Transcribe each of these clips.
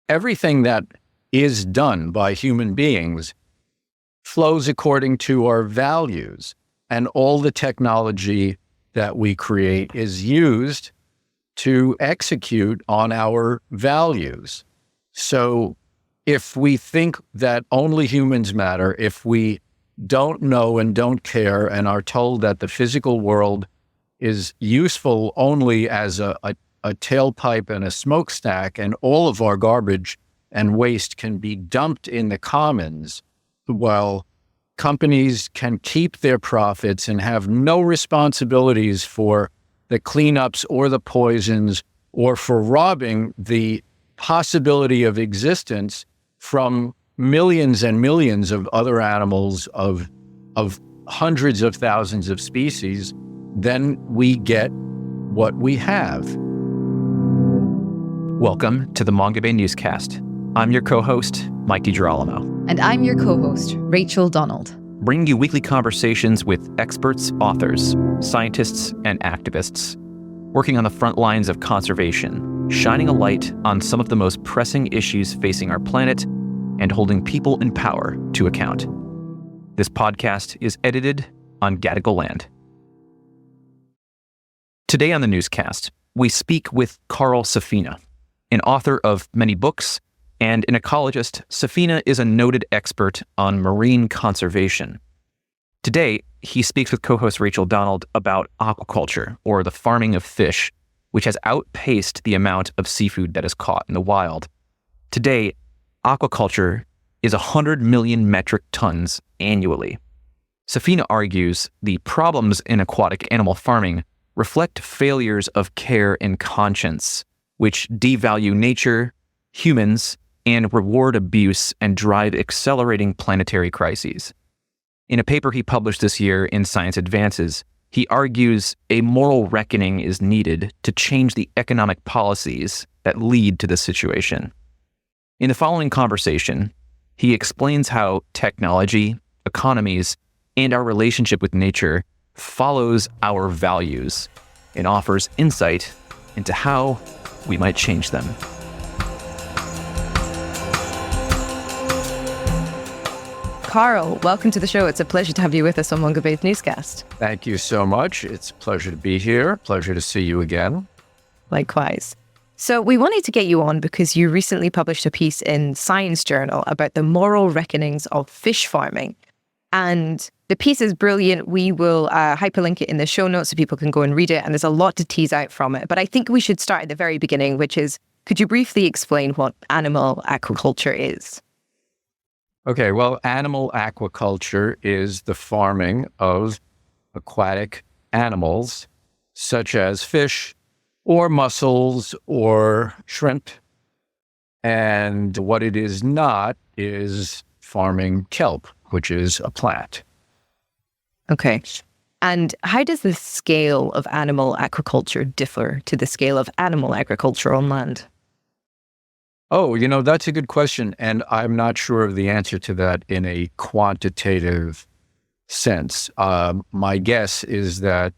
everything that is done by human beings flows according to our values. And all the technology that we create is used to execute on our values. So if we think that only humans matter, if we don't know and don't care and are told that the physical world is useful only as a tailpipe and a smokestack, and all of our garbage and waste can be dumped in the commons, while companies can keep their profits and have no responsibilities for the cleanups or the poisons or for robbing the possibility of existence from millions and millions of other animals of hundreds of thousands of species, then we get what we have. Welcome to the Mongabay newscast. I'm your co-host, Mike DiGirolamo. And I'm your co-host, Rachel Donald. Bringing you weekly conversations with experts, authors, scientists, and activists working on the front lines of conservation, shining a light on some of the most pressing issues facing our planet and holding people in power to account. This podcast is edited on Gadigal land. Today on the newscast, we speak with Carl Safina, an author of many books and an ecologist. Safina is a noted expert on marine conservation. Today, he speaks with co-host Rachel Donald about aquaculture, or the farming of fish, which has outpaced the amount of seafood that is caught in the wild. Today, aquaculture is 100 million metric tons annually. Safina argues the problems in aquatic animal farming reflect failures of care and conscience, which devalue nature, humans, and reward abuse and drive accelerating planetary crises. In a paper he published this year in Science Advances, he argues a moral reckoning is needed to change the economic policies that lead to this situation. In the following conversation, he explains how technology, economies, and our relationship with nature follows our values and offers insight into how we might change them. Carl, welcome to the show. It's a pleasure to have you with us on Mongabay's newscast. Thank you so much. It's a pleasure to be here. Pleasure to see you again. Likewise. So we wanted to get you on because you recently published a piece in Science Journal about the moral reckonings of fish farming. And the piece is brilliant. We will hyperlink it in the show notes so people can go and read it. And there's a lot to tease out from it. But I think we should start at the very beginning, which is, could you briefly explain what animal aquaculture is? Okay, well, animal aquaculture is the farming of aquatic animals, such as fish or mussels or shrimp. And what it is not is farming kelp, which is a plant. Okay. And how does the scale of animal aquaculture differ to the scale of animal agriculture on land? Oh, that's a good question. And I'm not sure of the answer to that in a quantitative sense. My guess is that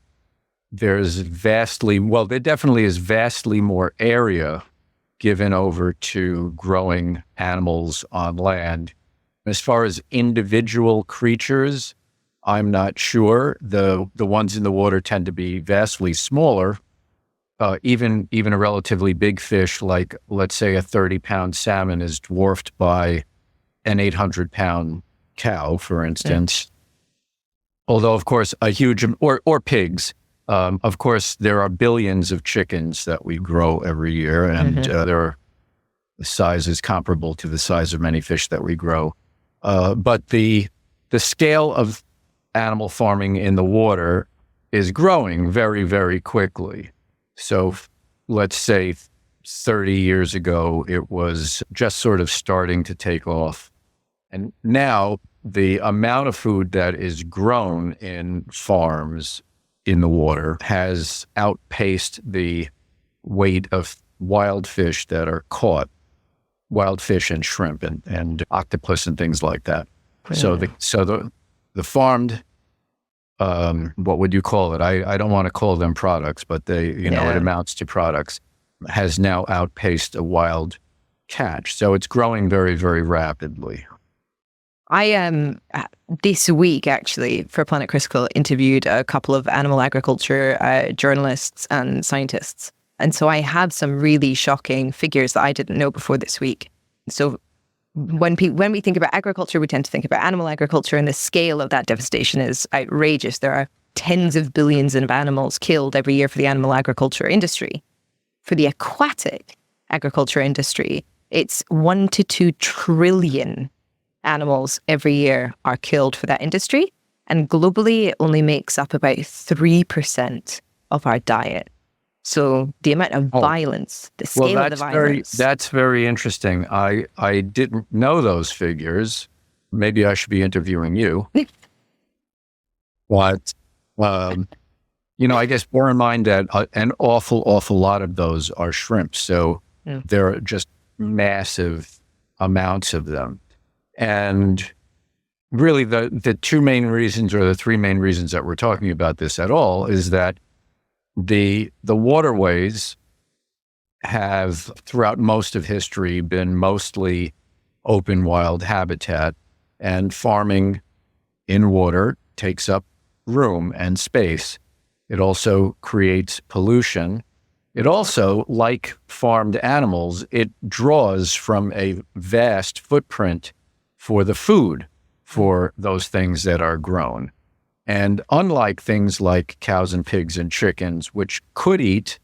there definitely is vastly more area given over to growing animals on land. As far as individual creatures, I'm not sure. The ones in the water tend to be vastly smaller. Even a relatively big fish, like let's say a 30-pound salmon, is dwarfed by an 800-pound cow, for instance. Yeah. Although, of course, a huge or pigs. Of course, there are billions of chickens that we grow every year, and the size is comparable to the size of many fish that we grow. But the scale of animal farming in the water is growing very, very quickly. So let's say 30 years ago, it was just sort of starting to take off. And now the amount of food that is grown in farms in the water has outpaced the weight of wild fish that are caught, wild fish and shrimp and octopus and things like that. Yeah. So the farmed, what would you call it? I don't want to call them products, but it amounts to products, has now outpaced a wild catch. So it's growing very, very rapidly. I this week, actually, for Planet Critical, interviewed a couple of animal agriculture journalists and scientists. And so I have some really shocking figures that I didn't know before this week. So when we think about agriculture, we tend to think about animal agriculture, and the scale of that devastation is outrageous. There are tens of billions of animals killed every year for the animal agriculture industry. For the aquatic agriculture industry, it's 1 to 2 trillion animals every year are killed for that industry. And globally, it only makes up about 3% of our diet. So the amount of violence, the scale of the violence. That's very interesting. I didn't know those figures. Maybe I should be interviewing you. What? I guess bear in mind that an awful lot of those are shrimp. So there are just massive amounts of them. And really the two main reasons, or the three main reasons that we're talking about this at all, is that the waterways have throughout most of history been mostly open wild habitat, and farming in water takes up room and space. It also creates pollution. It also, like farmed animals, it draws from a vast footprint for the food for those things that are grown. And unlike things like cows and pigs and chickens, which could eat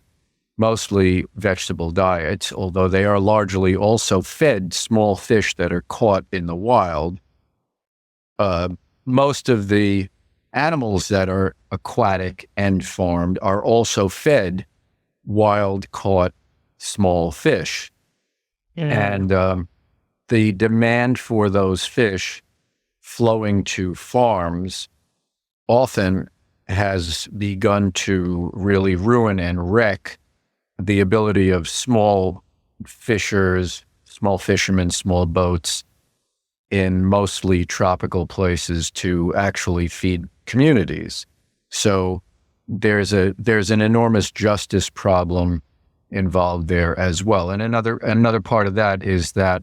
mostly vegetable diets, although they are largely also fed small fish that are caught in the wild, most of the animals that are aquatic and farmed are also fed wild-caught small fish. And the demand for those fish flowing to farms often has begun to really ruin and wreck the ability of small fishers, small fishermen, small boats in mostly tropical places to actually feed communities. So there's an enormous justice problem involved there as well. And another part of that is that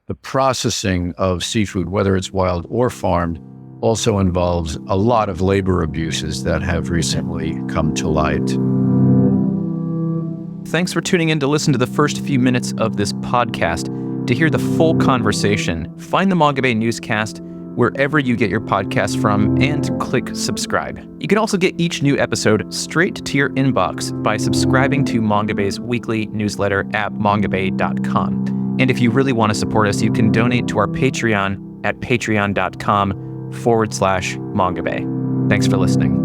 the processing of seafood, whether it's wild or farmed, also involves a lot of labor abuses that have recently come to light. Thanks for tuning in to listen to the first few minutes of this podcast. To hear the full conversation, find the Mongabay newscast wherever you get your podcasts from and click subscribe. You can also get each new episode straight to your inbox by subscribing to Mongabay's weekly newsletter at mongabay.com. And if you really want to support us, you can donate to our Patreon at patreon.com/Mongabay. Thanks for listening.